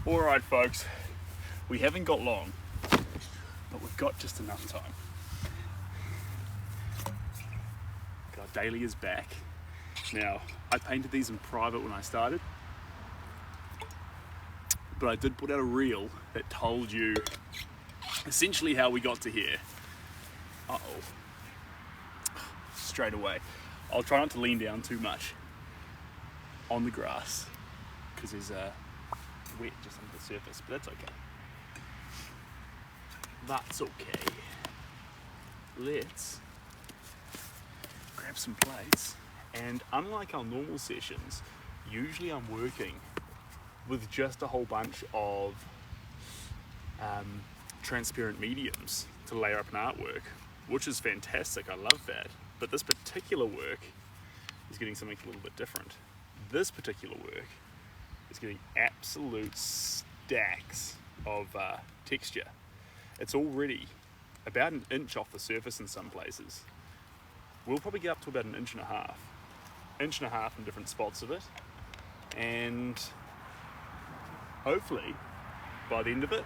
Alright folks, we haven't got long, but we've got just enough time. Got Dahlias back. Now, I painted these in private when I started, but I did put out a reel that told you essentially how we got to here. Straight away. I'll try not to lean down too much on the grass because there's wet just under the surface, but that's okay. That's okay. Let's grab some plates, and unlike our normal sessions, usually I'm working with just a whole bunch of transparent mediums to layer up an artwork, which is fantastic. I love that. But this particular work is getting something a little bit different. This particular work is getting absolute stacks of texture. It's already about an inch off the surface in some places. We'll probably get up to about an inch and a half in different spots of it, and hopefully by the end of it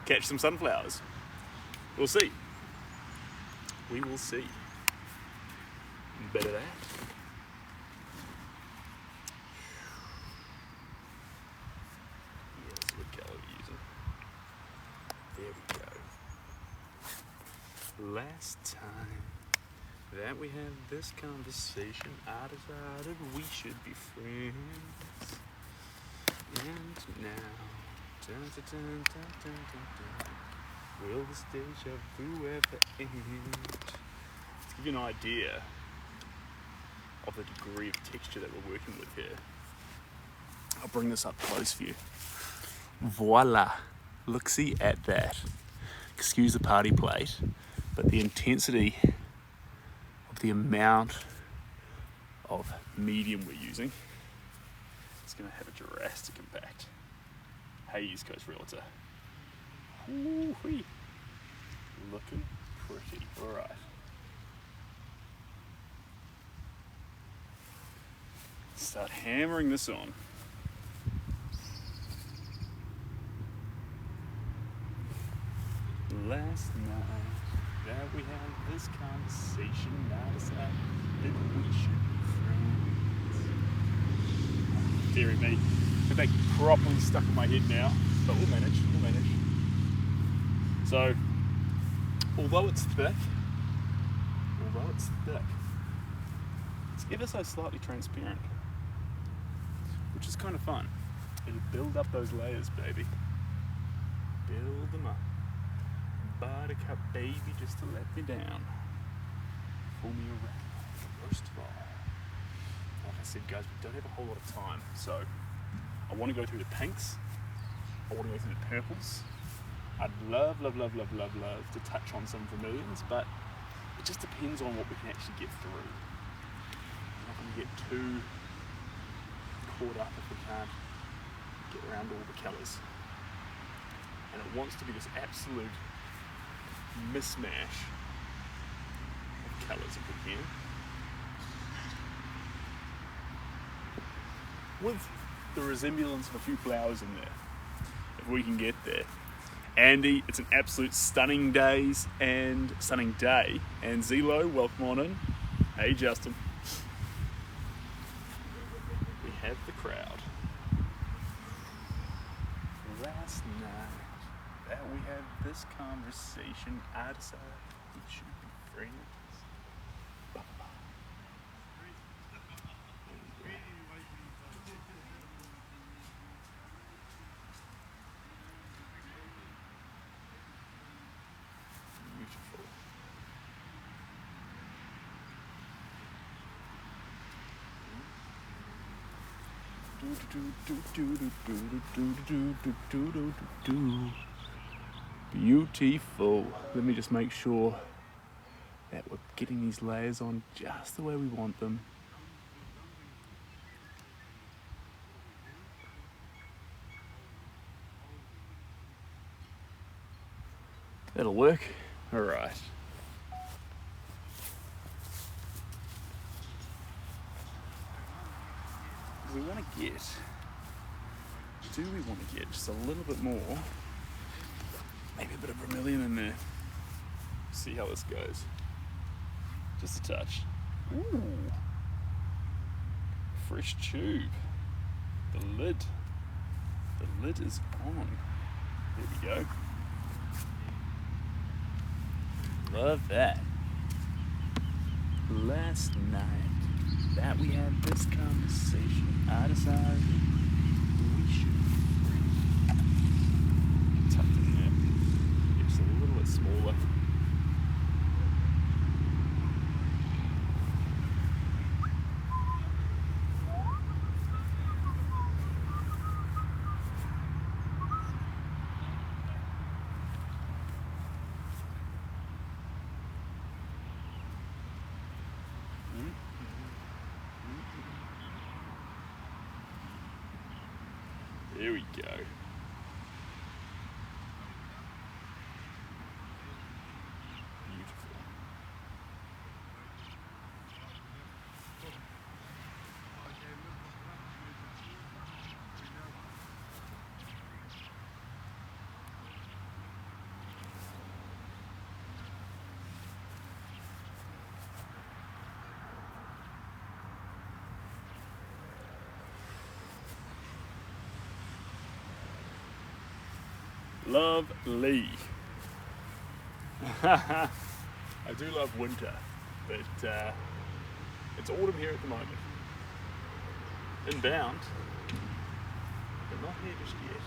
catch some sunflowers. We'll see. We will see. Better that. Yes, what colour are we using? There we go. Last time that we had this conversation, I decided we should be friends. And now, dun, dun, dun, dun, dun, dun, dun, will this deja vu ever end? To give you an idea of the degree of texture that we're working with here, I'll bring this up close for you. Voila! Look-see at that. Excuse the party plate, but the intensity of the amount of medium we're using is going to have a drastic impact. Hey, East Coast Realtor. Woo-wee. Looking pretty. Alright. Start hammering this on. Last night that we had this conversation, I decided that we should be friends. Deary me, the back properly stuck in my head now, but we'll manage. So, although it's thick, it's ever so slightly transparent, which is kind of fun. It'll build up those layers, baby. Build them up. Buttercup, baby, just to let me down. Pull me around, first of all. Like I said, guys, we don't have a whole lot of time, so I want to go through the pinks. I want to go through the purples. I'd love to touch on some vermilions, but it just depends on what we can actually get through. I'm not going to get too caught up if we can't get around all the colours. And it wants to be this absolute mismatch of colours if we can. With the resemblance of a few flowers in there, if we can get there. Andy, it's an absolute stunning day, and Zelo, welcome on in. Hey Justin. We have the crowd. Last night that we had this conversation, I decided we should be friends. Beautiful. Let me just make sure that we're getting these layers on just the way we want them. That'll work. All right. we want to get, do we want to get just a little bit more, maybe a bit of vermilion in there. See how this goes. Just a touch. Ooh. Fresh tube. The lid is on. There we go. Love that. Last night that we had this conversation, I decided we should tucked in there. It's a little bit smaller. There we go. Beautiful. Lovely. I do love winter, but it's autumn here at the moment. Inbound, but not here just yet.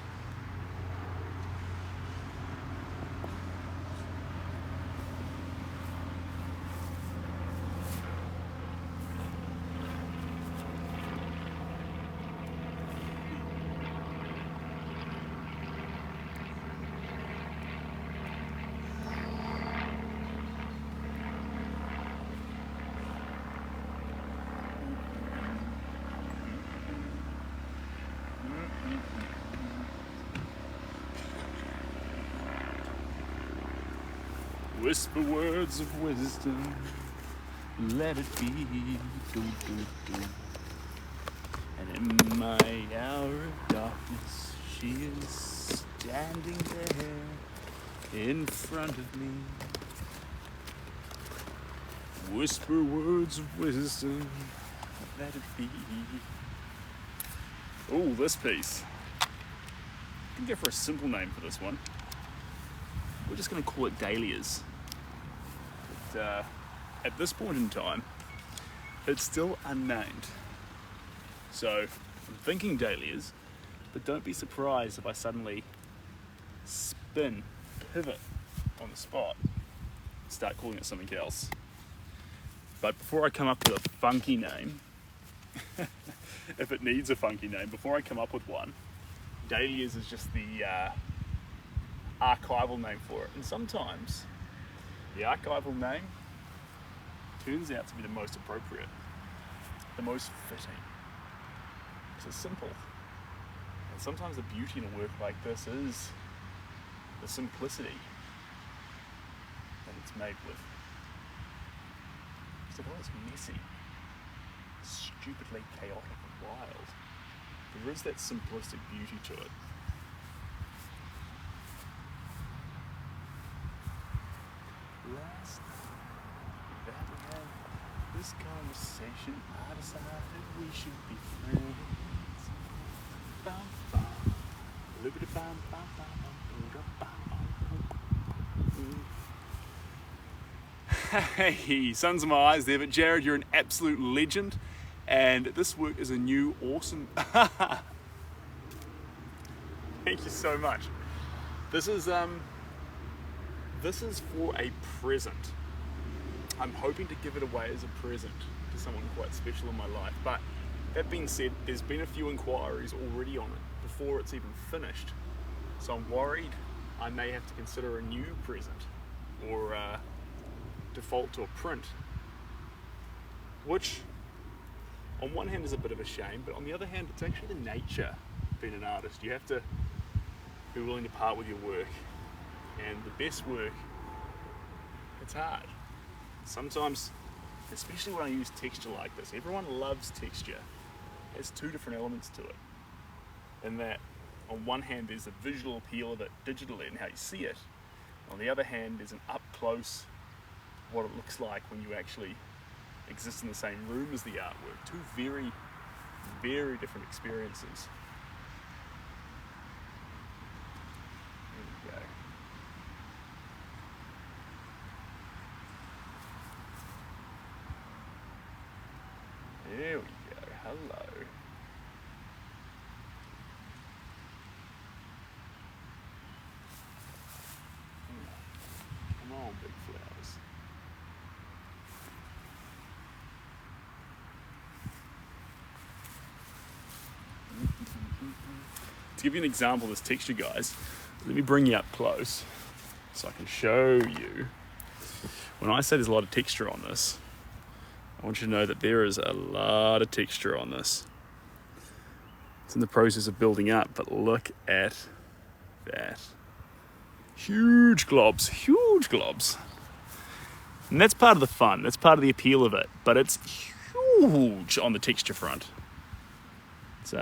Whisper words of wisdom, let it be, do, do, do. And in my hour of darkness, she is standing there in front of me. Whisper words of wisdom, let it be. Oh, this piece. I can go for a simple name for this one. We're just going to call it Dahlias. But, at this point in time, it's still unnamed. So I'm thinking Dahlias, but don't be surprised if I suddenly pivot on the spot, start calling it something else. But before I come up with a funky name, if it needs a funky name, before I come up with one, Dahlias is just the archival name for it. And sometimes the archival name turns out to be the most appropriate, the most fitting. Because it's simple. And sometimes the beauty in a work like this is the simplicity that it's made with. So although it's messy, stupidly chaotic and wild, there is that simplistic beauty to it. Last night that we had this conversation, I decided we should be friends. Bum, bum. Libbity-bum, bum, bum, bum, bum. Hey, sons of my eyes there, but Jared, you're an absolute legend, and this work is a new awesome. Thank you so much. This is for a present. I'm hoping to give it away as a present to someone quite special in my life. But that being said, there's been a few inquiries already on it before it's even finished. So I'm worried I may have to consider a new present or default to a print. Which, on one hand, is a bit of a shame, but on the other hand, it's actually the nature of being an artist. You have to be willing to part with your work. And the best work, it's hard. Sometimes, especially when I use texture like this, everyone loves texture. has two different elements to it. In that, on one hand, there's the visual appeal of it digitally and how you see it. On the other hand, there's an up close what it looks like when you actually exist in the same room as the artwork. Two very, very different experiences. There we go. There we go. Hello. Come on, big flowers. To give you an example of this texture, guys, let me bring you up close so I can show you. When I say there's a lot of texture on this, I want you to know that there is a lot of texture on this. It's in the process of building up, but look at that. Huge globs, huge globs. And that's part of the fun, that's part of the appeal of it, but it's huge on the texture front. It's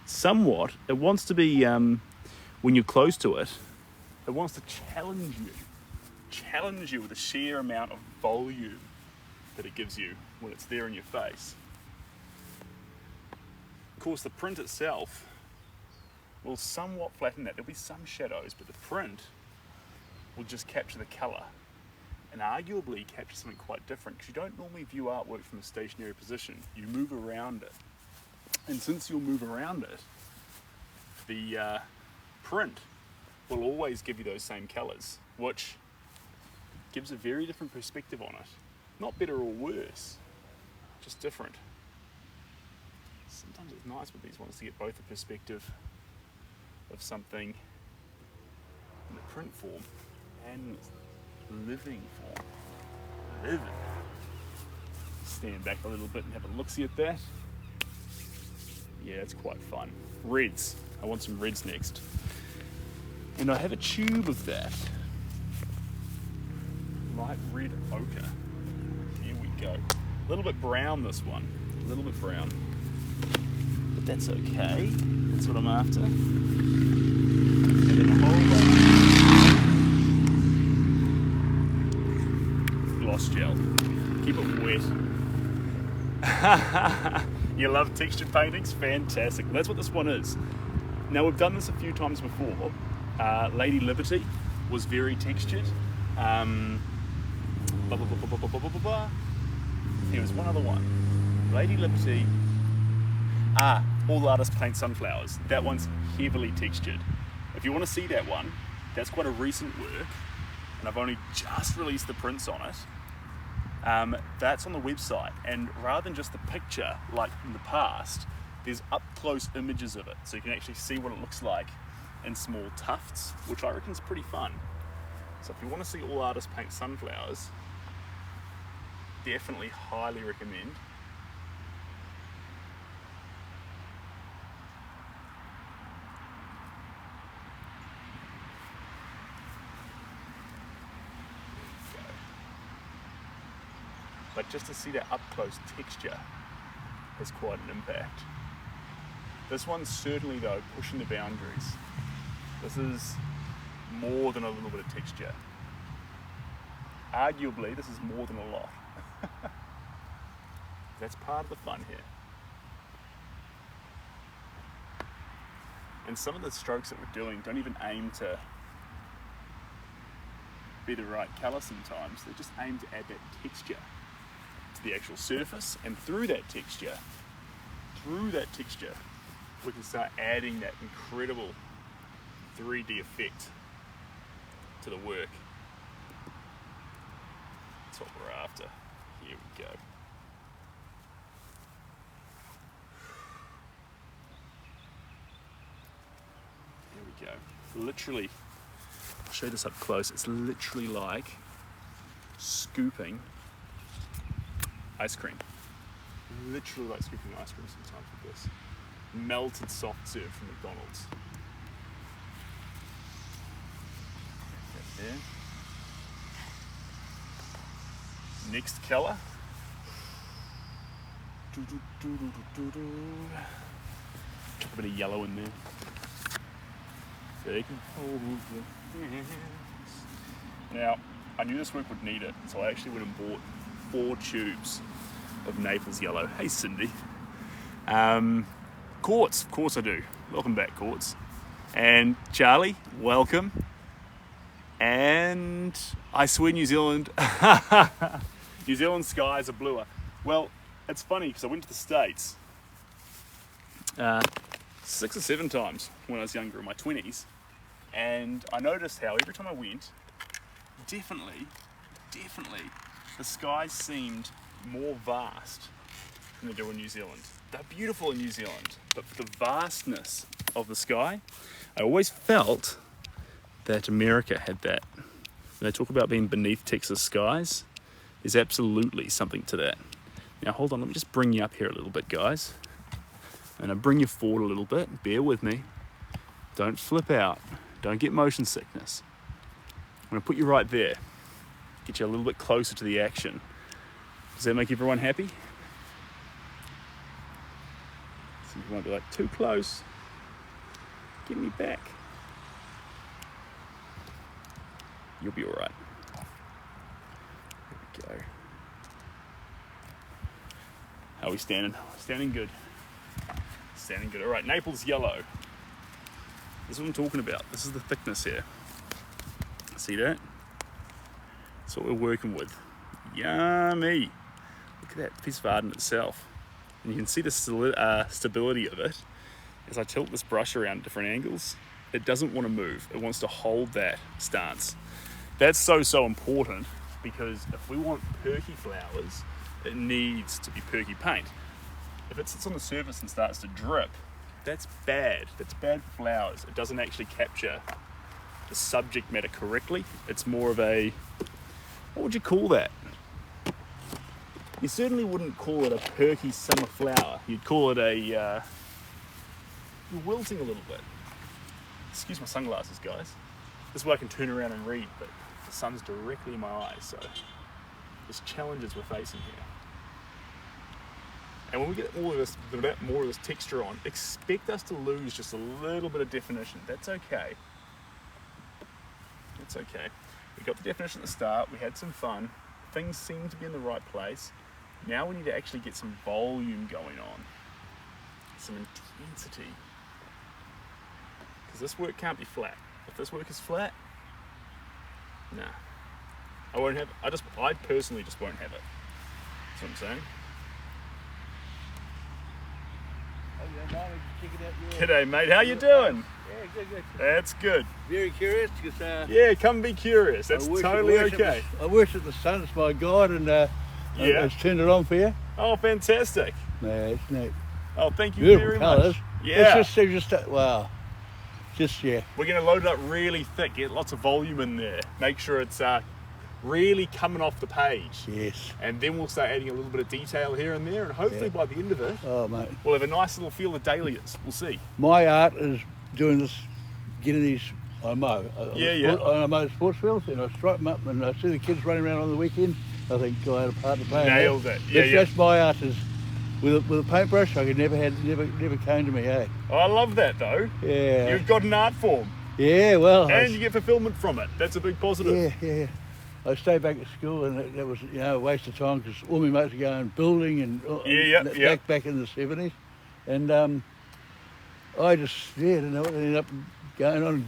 somewhat, it wants to be, when you're close to it, it wants to challenge you with the sheer amount of volume that it gives you when it's there in your face. Of course, the print itself will somewhat flatten that. There'll be some shadows, but the print will just capture the colour and arguably capture something quite different, because you don't normally view artwork from a stationary position. You move around it. And since you'll move around it, the print will always give you those same colours, which gives a very different perspective on it. Not better or worse, just different. Sometimes it's nice with these ones to get both the perspective of something in the print form and living form. Living. Stand back a little bit and have a look-see at that. Yeah, it's quite fun. Reds. I want some reds next. And I have a tube of that. Light red ochre. Here we go. A little bit brown, this one. A little bit brown. But that's okay. That's what I'm after. And then a whole lot. Gloss gel. Keep it wet. You love textured paintings? Fantastic. That's what this one is. Now, we've done this a few times before. Lady Liberty was very textured. Here was one other one. Lady Liberty. All Artists Paint Sunflowers. That one's heavily textured. If you want to see that one, that's quite a recent work, and I've only just released the prints on it. That's on the website, and rather than just the picture like in the past, there's up close images of it, so you can actually see what it looks like in small tufts, which I reckon is pretty fun. So if you want to see All Artists Paint Sunflowers, definitely highly recommend. But just to see that up close texture has quite an impact. This one's certainly, though, pushing the boundaries. This is more than a little bit of texture. Arguably, this is more than a lot. That's part of the fun here. And some of the strokes that we're doing don't even aim to be the right colour sometimes. They just aim to add that texture to the actual surface, and through that texture, we can start adding that incredible 3D effect to the work. That's what we're after. Here we go. Here we go. Literally, I'll show you this up close. It's literally like scooping ice cream. Literally like scooping ice cream sometimes with this. Melted soft serve from McDonald's. Right there. Next colour. A bit of yellow in there. So you can hold your hands. Now, I knew this work would need it, so I actually went and bought 4 tubes of Naples yellow. Hey, Cindy. Quartz, of course I do. Welcome back, Quartz. And Charlie, welcome. And I swear New Zealand, New Zealand skies are bluer. Well, it's funny because I went to the States 6 or 7 times when I was younger, in my 20s, and I noticed how every time I went, definitely, the skies seemed more vast than they do in New Zealand. They're beautiful in New Zealand, but for the vastness of the sky, I always felt that America had that. When they talk about being beneath Texas skies, there's absolutely something to that. Now hold on, let me just bring you up here a little bit, guys. And I bring you forward a little bit, bear with me. Don't flip out, don't get motion sickness. I'm gonna put you right there, get you a little bit closer to the action. Does that make everyone happy? So you won't be like, too close. Get me back. You'll be all right. There we go. How are we standing? Standing good. Standing good. All right, Naples yellow. This is what I'm talking about. This is the thickness here. See that? That's what we're working with. Yummy. Look at that piece of art in itself. And you can see the stability of it. As I tilt this brush around different angles, it doesn't want to move. It wants to hold that stance. That's so important, because if we want perky flowers, it needs to be perky paint. If it sits on the surface and starts to drip, that's bad. That's bad for flowers. It doesn't actually capture the subject matter correctly. It's more of a, what would you call that? You certainly wouldn't call it a perky summer flower. You'd call it a, you're wilting a little bit. Excuse my sunglasses, guys. This way I can turn around and read, but the sun's directly in my eyes, so there's challenges we're facing here. And when we get all of this, a bit more of this texture on, expect us to lose just a little bit of definition. That's okay. That's okay. We got the definition at the start, we had some fun, things seem to be in the right place. Now we need to actually get some volume going on, some intensity. Because this work can't be flat. If this work is flat, nah. I won't have it. I personally just won't have it. That's what I'm saying. G'day, mate. How you doing? Yeah, good. That's good. Very curious because yeah, come be curious. That's totally okay. I worship the sun. It's my God, and I've turned it on for you. Oh, fantastic. Yeah, it's neat. Oh, thank you Beautiful very colours. much. Yeah. It's just wow. Just yeah. We're going to load it up really thick. Get lots of volume in there. Make sure it's really coming off the page. Yes. And then we'll start adding a little bit of detail here and there, and hopefully by the end of it, mate, we'll have a nice little field of dahlias. We'll see. My art is doing this, getting these. I mow. I mow the sports fields, and I stripe them up, and I see the kids running around on the weekend. I think I had a part to play. Nailed it. That's my art. Is with a paintbrush. I could never came to me. Eh? Oh, I love that though. Yeah. You've got an art form. Yeah. Well. And you get fulfilment from it. That's a big positive. Yeah. I stayed back at school, and that was a waste of time because all my mates were going building and back in the 70s, and I just didn't know what. I ended up going on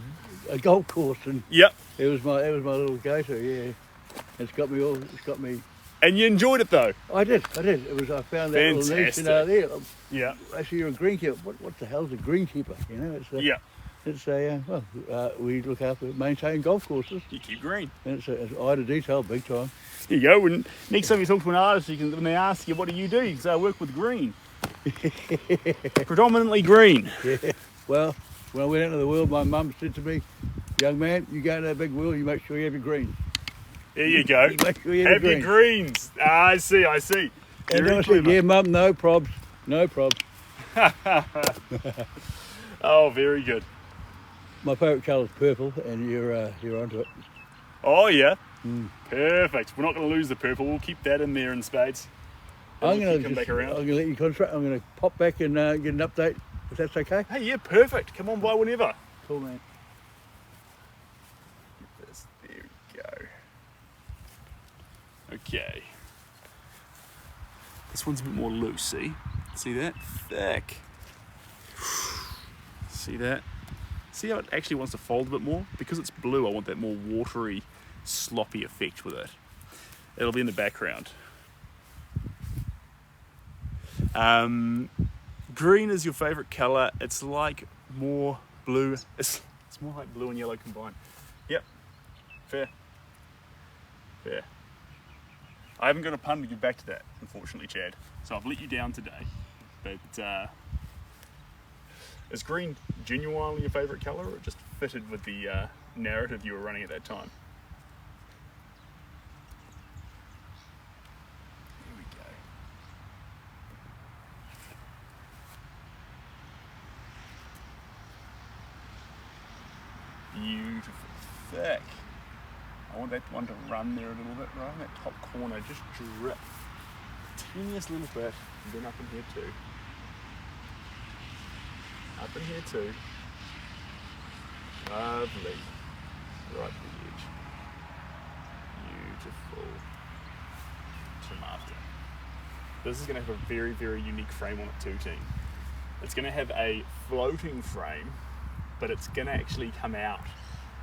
a golf course, and it was my little go-to. Yeah, it's got me. And you enjoyed it though. I did. It was. I found that fantastic. Little niche there. Yeah. Actually, you're a greenkeeper. What the hell's a greenkeeper? You know, it's we look after, maintain golf courses. You keep green. And it's eye to detail, big time. Here you go. When next time you talk to an artist, when they ask you, what do? You can say, I work with green. Predominantly green. Yeah. Well, when I went into the world, my mum said to me, young man, you go into that big world, you make sure you have your greens. There you go. You make sure you have your greens. I see. And I said, yeah, mum, no probs. Oh, very good. My favourite colour is purple, and you're onto it. Oh yeah, perfect. We're not going to lose the purple. We'll keep that in there in spades. I'm We'll going come back around. to let you concentrate. I'm going to pop back and get an update, if that's okay. Hey, yeah, perfect. Come on by whenever. Cool, man. There we go. Okay. This one's a bit more loose, see? See that? Thick. See that? See how it actually wants to fold a bit more? Because it's blue, I want that more watery, sloppy effect with it. It'll be in the background. Green is your favourite colour. It's like more blue. It's more like blue and yellow combined. Yep. Fair. Fair. I haven't got a pun to give back to that, unfortunately, Chad. So I've let you down today. But is green genuinely your favourite colour, or it just fitted with the narrative you were running at that time? Here we go. Beautiful. Thick. I want that one to run there a little bit, right in that top corner, just drip. Teeniest little bit, and then up in here too. Up in here too. Lovely. Right to the edge. Beautiful. Tomato. This is going to have a very, very unique frame on it too, team. It's going to have a floating frame, but it's going to actually come out.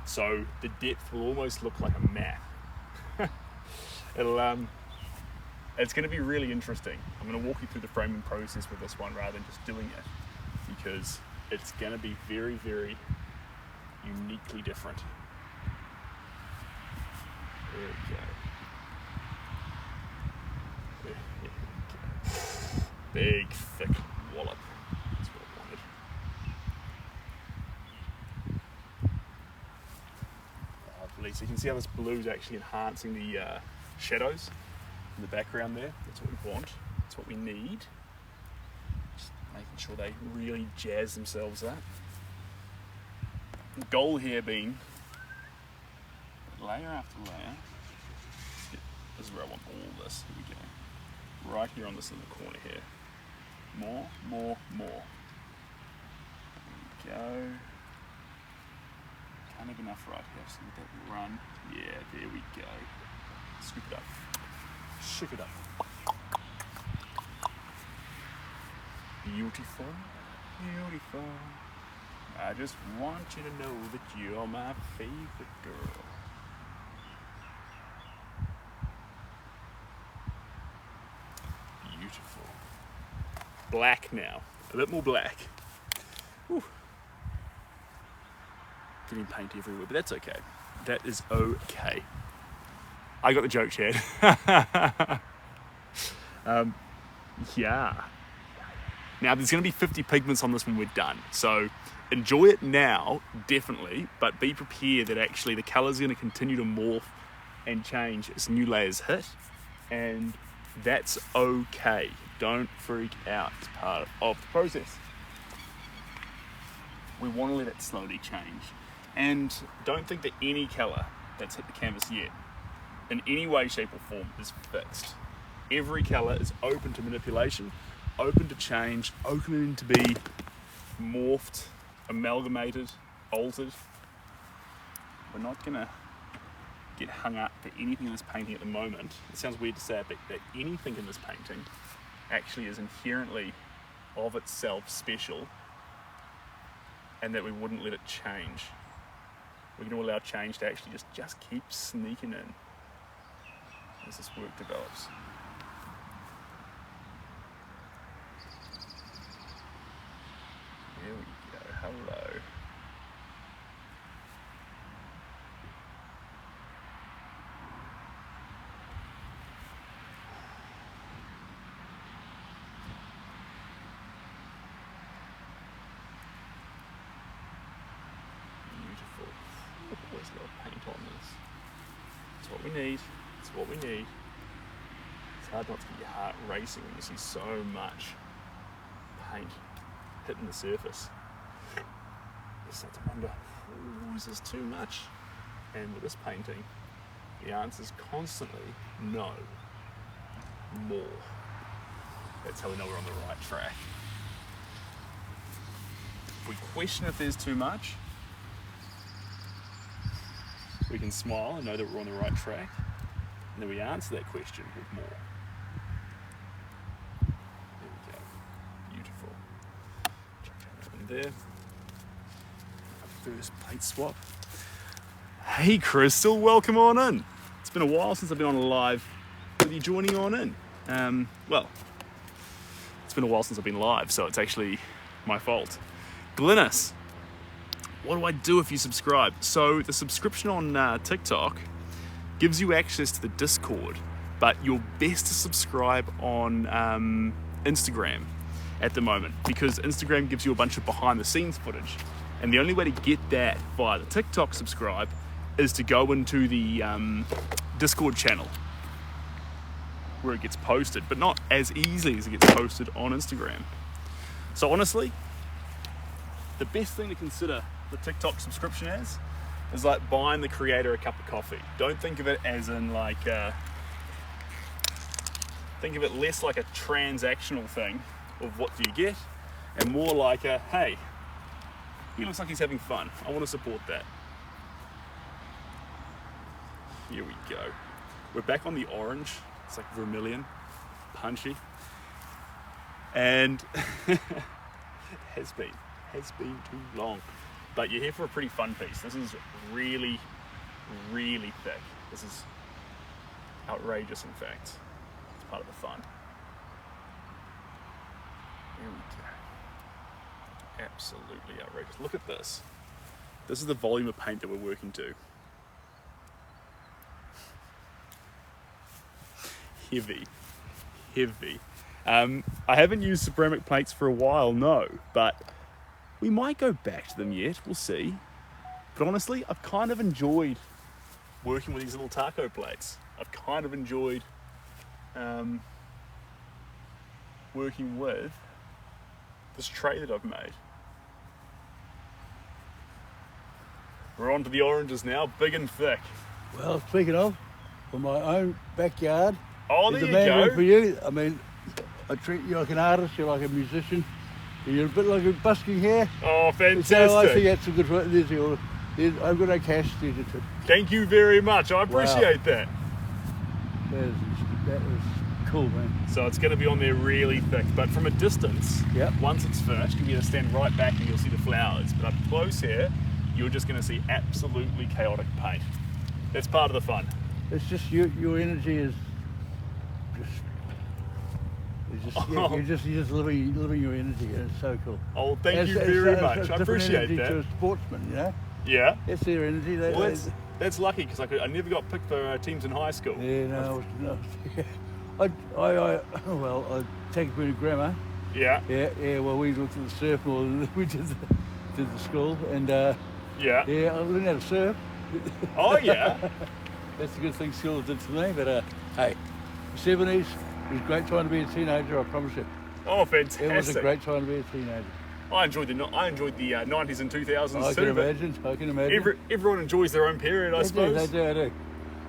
So the depth will almost look like a map. It's going to be really interesting. I'm going to walk you through the framing process with this one rather than just doing it, because it's going to be very, very uniquely different. There we go. There we go. Big, thick wallop. That's what I wanted. Lovely. So you can see how this blue is actually enhancing the shadows in the background there. That's what we want. That's what we need. Just making sure they really jazz themselves up. The goal here being layer after layer. This is where I want all this. Here we go. Right here on this little corner here. More, more, more. There we go. Can't have enough right here, so let that run. Yeah, there we go. Scoop it up. Shook it up. Beautiful, beautiful. I just want you to know that you're my favorite girl. Beautiful. Black now. A bit more black. Whew. Getting paint everywhere, but that's okay. That is okay. I got the joke, Chad. Yeah. Now, there's going to be 50 pigments on this when we're done. So enjoy it now, definitely, but be prepared that actually the colour's going to continue to morph and change as new layers hit. And that's okay. Don't freak out. It's part of the process. We want to let it slowly change. And don't think that any colour that's hit the canvas yet, in any way, shape or form, is fixed. Every colour is open to manipulation, open to change, open to be morphed, amalgamated, altered. We're not going to get hung up for anything in this painting at the moment. It sounds weird to say it, but that anything in this painting actually is inherently of itself special, and that we wouldn't let it change. We're going to allow change to actually just keep sneaking in as this work develops. Here we go. Hello. Beautiful. Always a lot of paint on this. That's what we need. That's what we need. It's hard not to get your heart racing when you see so much paint hitting the surface. You start to wonder, is this too much? And with this painting, the answer is constantly no, more. That's how we know we're on the right track. If we question if there's too much, we can smile and know that we're on the right track, and then we answer that question with more. There we go. Beautiful. Chuck that in there. Our first plate swap. Hey Crystal, welcome on in. It's been a while since I've been on live with you joining on in. Well, it's been a while since I've been live, so it's actually my fault. Glynis, what do I do if you subscribe? So the subscription on TikTok gives you access to the Discord, but you're best to subscribe on Instagram at the moment, because Instagram gives you a bunch of behind the scenes footage. And the only way to get that via the TikTok subscribe is to go into the Discord channel where it gets posted, but not as easily as it gets posted on Instagram. So honestly, the best thing to consider the TikTok subscription as is like buying the creator a cup of coffee. Don't think of it as in like, think of it less like a transactional thing of what do you get, and more like a, hey, he looks like he's having fun. I want to support that. Here we go. We're back on the orange. It's like vermilion, punchy. And it has been too long. But you're here for a pretty fun piece. This is really, really thick. This is outrageous, in fact. It's part of the fun. Here we go. Absolutely outrageous. Look at this. This is the volume of paint that we're working to. Heavy. I haven't used ceramic plates for a while, no, but we might go back to them yet, we'll see. But honestly, I've kind of enjoyed working with these little taco plates. I've kind of enjoyed working with this tray that I've made. We're on to the oranges now, big and thick. Well, speaking of, for my own backyard, oh, there is you the man go. room for you. I mean, I treat you like an artist, you're like a musician, you're a bit like a busking here. Oh, fantastic. So I think that's a good one. There's your, I've got no cash. There's your tip. Thank you very much. I appreciate that. That was cool, man. So it's going to be on there really thick, but from a distance, yep. Once it's finished, you'll be able to stand right back and you'll see the flowers. But up close here, you're just going to see absolutely chaotic paint. That's part of the fun. It's just your energy is you're just living your energy, and it's so cool. Oh, thank you very much. I appreciate that. To a sportsman, you know. Yeah. That's their energy. Well, that's lucky, because I never got picked for teams in high school. Yeah, no. I take a bit of grammar. Yeah. Yeah. Well, we looked at the surf more than we did the school, and yeah. I learned how to surf. Oh yeah. That's a good thing school did for me. But hey, the 70s. It was a great time to be a teenager, I promise you. Oh, fantastic. It was a great time to be a teenager. I enjoyed the 90s and 2000s I can imagine. Everyone enjoys their own period, I suppose. They do.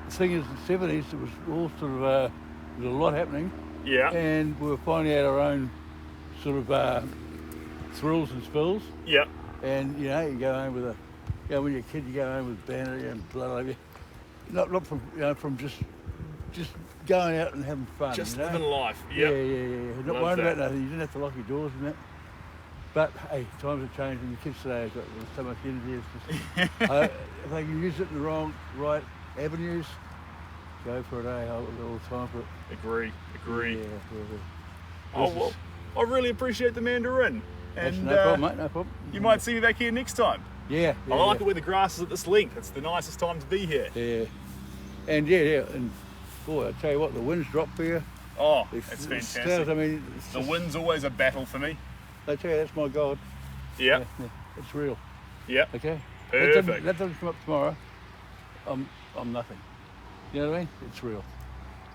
The thing is, the 70s, it was all sort of, there was a lot happening. Yeah. And we were finding out our own sort of thrills and spills. Yeah. And, you know, you go home with when you're a kid, you go home with bandit and blood over you. Not from just going out and having fun. Just you know? living life. Yep. Yeah. Not worrying about nothing. You didn't have to lock your doors and that. But hey, times have changed, and the kids today have got so much energy. It's just, if they can use it in the right avenues, go for it. I've got all the time for it. Agree. Yeah. Oh well, I really appreciate the Mandarin. And no problem, mate. No problem. You might see me back here next time. Yeah. I like it where the grass is at this length. It's the nicest time to be here. Yeah. And and boy, I tell you what, the wind's dropped for you. Oh, it's fantastic. I mean, the wind's always a battle for me. I tell you, that's my God. Yeah. It's real. Yeah. Okay. Perfect. That doesn't come up tomorrow. I'm nothing. You know what I mean? It's real.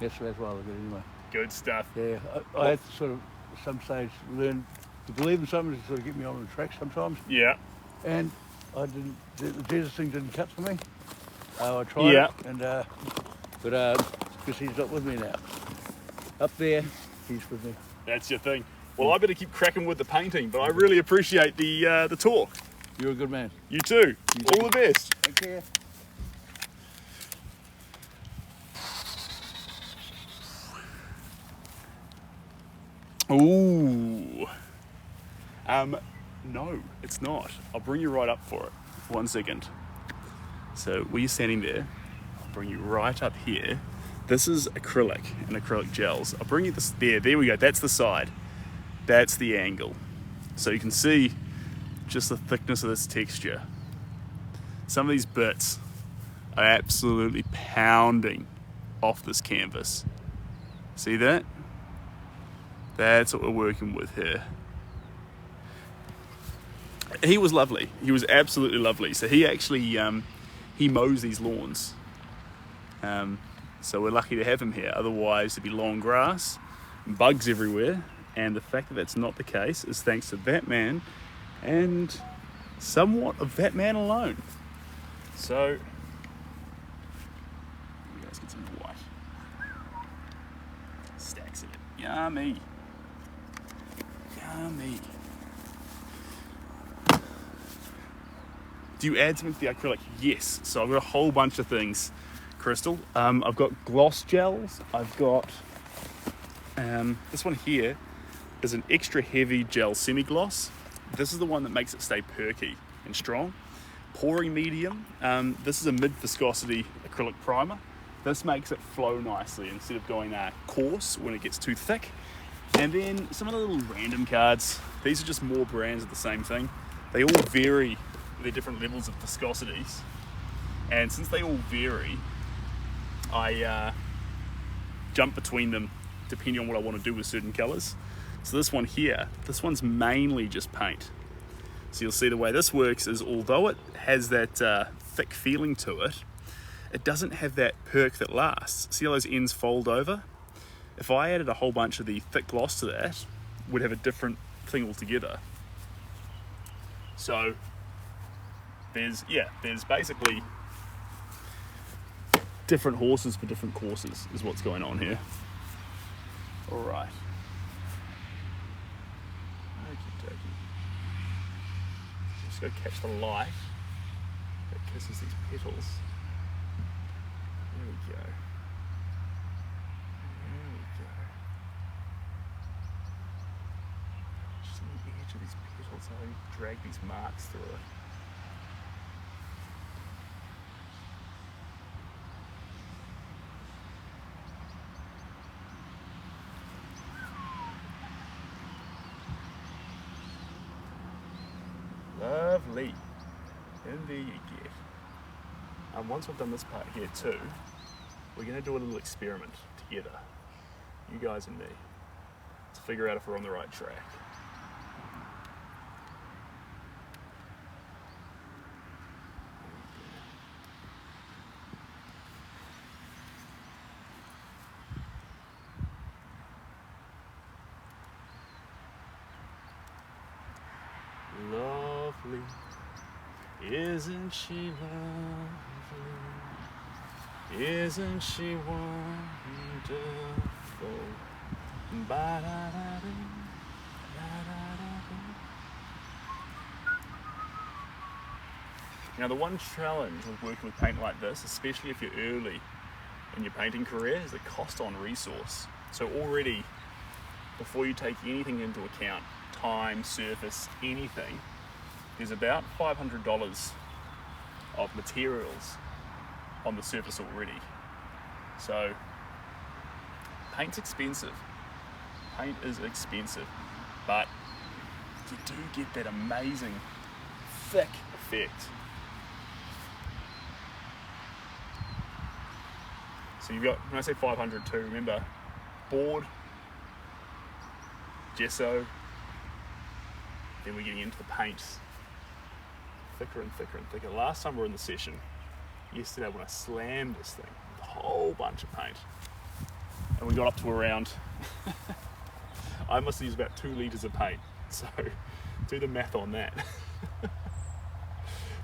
That's why I look at it anyway. Good stuff. Yeah. I had to sort of, at some stage, learn to believe in something to sort of get me on the track sometimes. Yeah. And I didn't. The Jesus thing didn't cut for me. I tried it, and but because he's not with me now. Up there, he's with me. That's your thing. Well, I better keep cracking with the painting, but I really appreciate the talk. You're a good man. You too. All the best. Take care. Ooh. No, it's not. I'll bring you right up for it. 1 second. So where you're standing there, I'll bring you right up here. This is acrylic and acrylic gels. I'll bring you this there. There we go. That's the side. That's the angle. So you can see just the thickness of this texture. Some of these bits are absolutely pounding off this canvas. See that? That's what we're working with here. He was lovely. He was absolutely lovely. So he actually, he mows these lawns. So we're lucky to have him here. Otherwise there'd be long grass, bugs everywhere. And the fact that that's not the case is thanks to that man and somewhat of that man alone. So, you guys get some white. Stacks of it. Yummy. Yummy. Do you add something to the acrylic? Yes. So I've got a whole bunch of things, Crystal. I've got gloss gels. I've got this one here is an extra heavy gel semi-gloss. This is the one that makes it stay perky and strong. Pouring medium. This is a mid-viscosity acrylic primer. This makes it flow nicely instead of going coarse when it gets too thick. And then some of the little random cards. These are just more brands of the same thing. They all vary their different levels of viscosities. And since they all vary, I jump between them depending on what I want to do with certain colors. So this one here, this one's mainly just paint. So you'll see the way this works is although it has that thick feeling to it, it doesn't have that perk that lasts. See how those ends fold over? If I added a whole bunch of the thick gloss to that, we'd have a different thing altogether. So there's basically different horses for different courses is what's going on here. All right. Just go catch the light that kisses these petals. There we go. There we go. Just on the edge of these petals, I drag these marks through it. Lovely. And there you get. Once I've done this part here too, we're going to do a little experiment together, you guys and me, to figure out if we're on the right track. Lovely, isn't she lovely? Isn't she wonderful? Ba-da-da-da, da-da-da-da. Now the one challenge with working with paint like this, especially if you're early in your painting career, is the cost on resource. So already, before you take anything into account, time, surface, anything, there's about $500 of materials on the surface already. So paint's expensive. Paint is expensive, but you do get that amazing thick effect. So you've got, when I say 500 too, remember board, gesso, then we're getting into the paints. Thicker and thicker and thicker. Last time we were in the session, yesterday when I slammed this thing with a whole bunch of paint, and we got up to around, I must have used about 2 litres of paint, so do the math on that.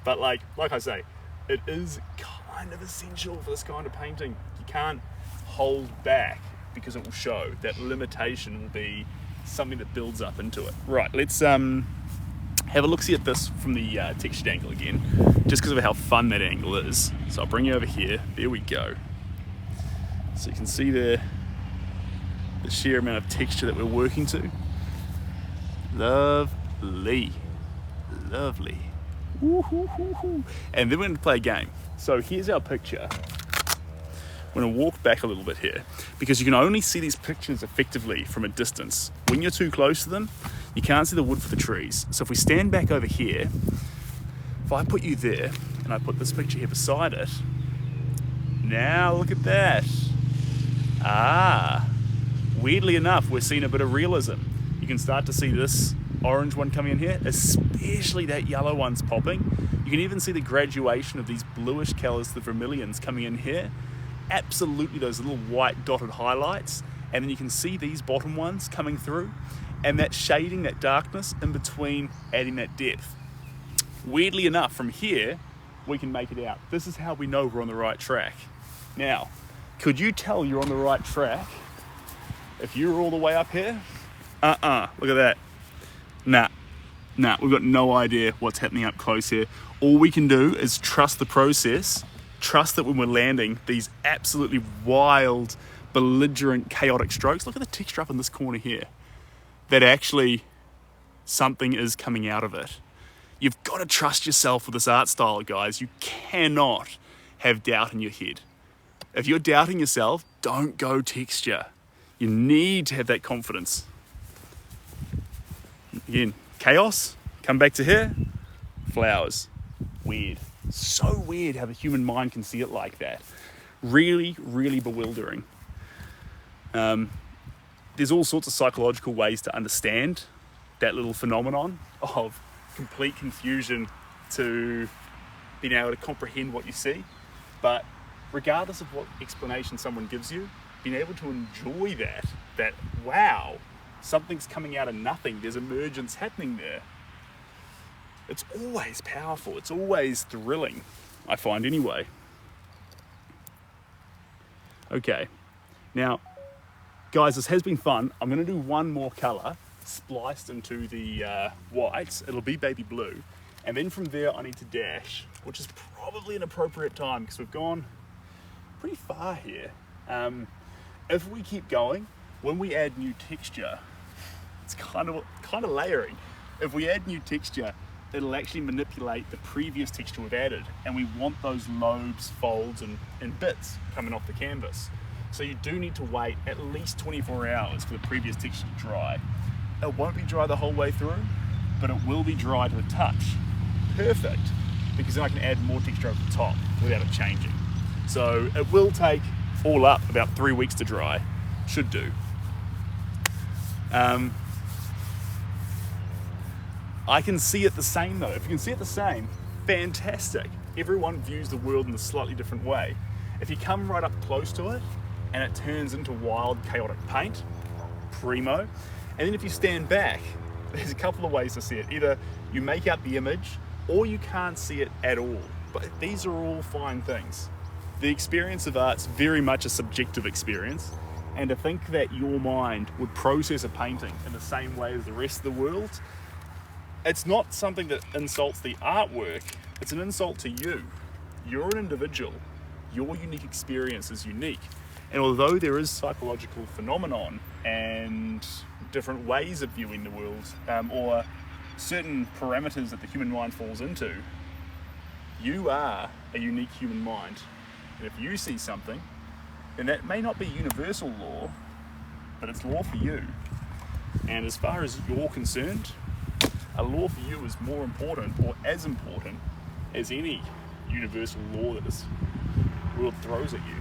But like I say, it is kind of essential for this kind of painting. You can't hold back because it will show. That limitation will be something that builds up into it. Right, let's have a look-see at this from the textured angle again, just because of how fun that angle is. So I'll bring you over here. There we go. So you can see there the sheer amount of texture that we're working to. Lovely. Lovely. Woo-hoo-hoo-hoo. And then we're going to play a game. So here's our picture. I'm going to walk back a little bit here because you can only see these pictures effectively from a distance. When you're too close to them, you can't see the wood for the trees. So if we stand back over here, if I put you there and I put this picture here beside it, now look at that. Weirdly enough, we're seeing a bit of realism. You can start to see this orange one coming in here, especially that yellow one's popping. You can even see the graduation of these bluish colours, the vermilions coming in here. Absolutely those little white dotted highlights. And then you can see these bottom ones coming through, and that shading, that darkness in between, adding that depth. Weirdly enough, from here, we can make it out. This is how we know we're on the right track. Now, could you tell you're on the right track if you were all the way up here? Look at that. Nah, we've got no idea what's happening up close here. All we can do is trust the process, trust that when we're landing these absolutely wild, belligerent, chaotic strokes, look at the texture up in this corner here, that actually something is coming out of it. You've got to trust yourself with this art style, guys. You cannot have doubt in your head. If you're doubting yourself, don't go texture. You need to have that confidence. Again, chaos, come back to here, flowers. Weird. So weird how the human mind can see it like that. Really, really bewildering. There's all sorts of psychological ways to understand that little phenomenon of complete confusion to being able to comprehend what you see. But regardless of what explanation someone gives you, being able to enjoy that wow, something's coming out of nothing, there's emergence happening there. It's always powerful, it's always thrilling, I find anyway. Okay, now, guys, this has been fun. I'm gonna do one more color spliced into the whites. It'll be baby blue. And then from there, I need to dash, which is probably an appropriate time because we've gone pretty far here. If we keep going, when we add new texture, it's kind of layering. If we add new texture, it'll actually manipulate the previous texture we've added, and we want those lobes, folds, and bits coming off the canvas. So you do need to wait at least 24 hours for the previous texture to dry. It won't be dry the whole way through, but it will be dry to the touch. Perfect, because then I can add more texture over the top without it changing. So it will take all up about 3 weeks to dry. Should do. I can see it the same though. If you can see it the same, fantastic. Everyone views the world in a slightly different way. If you come right up close to it and it turns into wild, chaotic paint, primo. And then if you stand back, there's a couple of ways to see it. Either you make out the image or you can't see it at all. But these are all fine things. The experience of art's very much a subjective experience. And to think that your mind would process a painting in the same way as the rest of the world, it's not something that insults the artwork, it's an insult to you. You're an individual. Your unique experience is unique. And although there is psychological phenomenon and different ways of viewing the world, or certain parameters that the human mind falls into, you are a unique human mind. And if you see something, then that may not be universal law, but it's law for you. And as far as you're concerned, a law for you is more important, or as important, as any universal law that this world throws at you.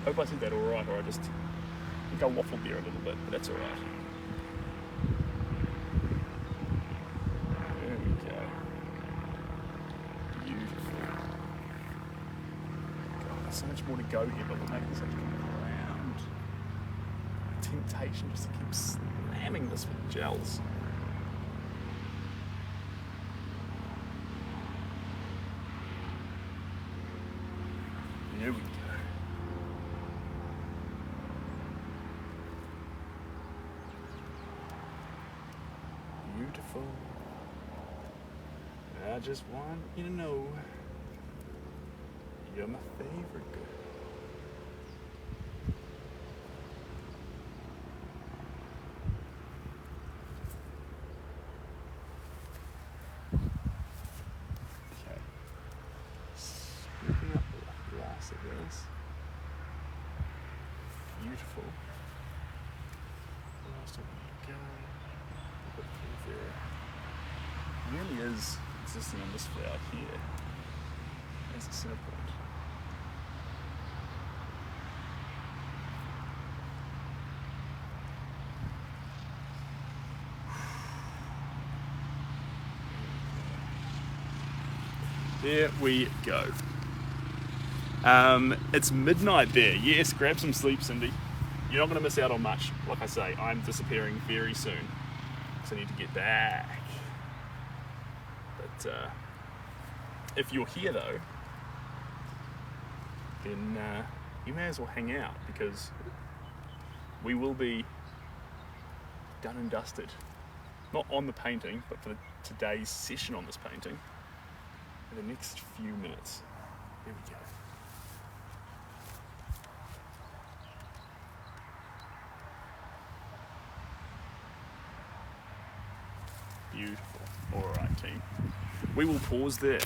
Hope I said that alright, or I think I waffled there a little bit, but that's alright. There we go. Beautiful. God, there's so much more to go here, but we're making such good ground. Temptation just to keep slamming this with gels. There we go. beautiful. I just want you to know you're my favorite girl. Okay. Scooping up the last of this. Beautiful. Last one to go. Put through there. Really is existing on this flower here as a center point. There we go. It's midnight there. Yes, grab some sleep, Cindy. You're not going to miss out on much. Like I say, I'm disappearing very soon because I need to get back. But if you're here though, then you may as well hang out because we will be done and dusted. Not on the painting, but for today's session on this painting in the next few minutes. Here we go. Beautiful. All right, team. We will pause there.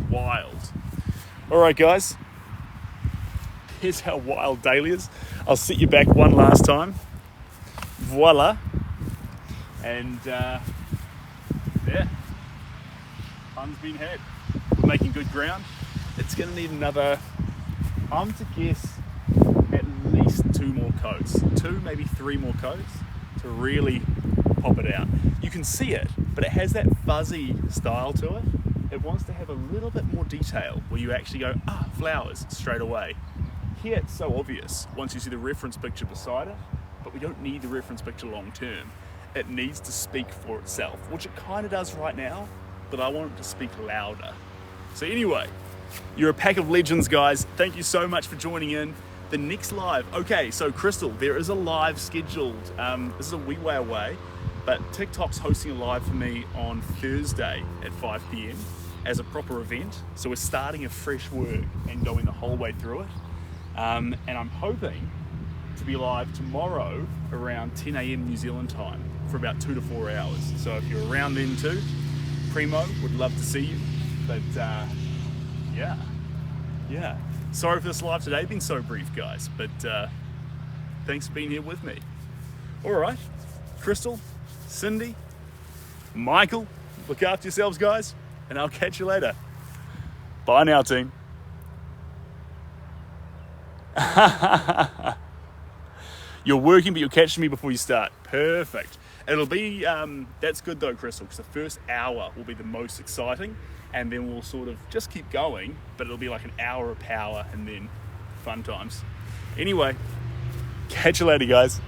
Wild. All right, guys. Here's our wild dahlias. I'll sit you back one last time. Voila. And there. Fun's been had. We're making good ground. It's going to need another, I'm to guess, at least 2 more coats. 2, maybe 3 more coats to really pop it out. You can see it, but it has that fuzzy style to it. It wants to have a little bit more detail where you actually go, flowers, straight away. Here it's so obvious once you see the reference picture beside it, but we don't need the reference picture long term. It needs to speak for itself, which it kind of does right now, but I want it to speak louder. So anyway, you're a pack of legends, guys. Thank you so much for joining in. The next live, okay, so Crystal, there is a live scheduled. This is a wee way away, but TikTok's hosting a live for me on Thursday at 5 p.m. as a proper event. So we're starting a fresh work and going the whole way through it. And I'm hoping to be live tomorrow around 10 a.m. New Zealand time for about 2 to 4 hours. So if you're around then too, primo, would love to see you. But yeah. Sorry for this live today, been so brief, guys, but thanks for being here with me. All right, Crystal, Cindy, Michael, look after yourselves, guys, and I'll catch you later. Bye now, team. You're working, but you're catching me before you start. Perfect. It'll be, that's good though, Crystal, because the first hour will be the most exciting, and then we'll sort of just keep going, but it'll be like an hour of power and then fun times. Anyway, catch you later, guys.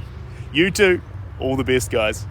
You too. All the best, guys.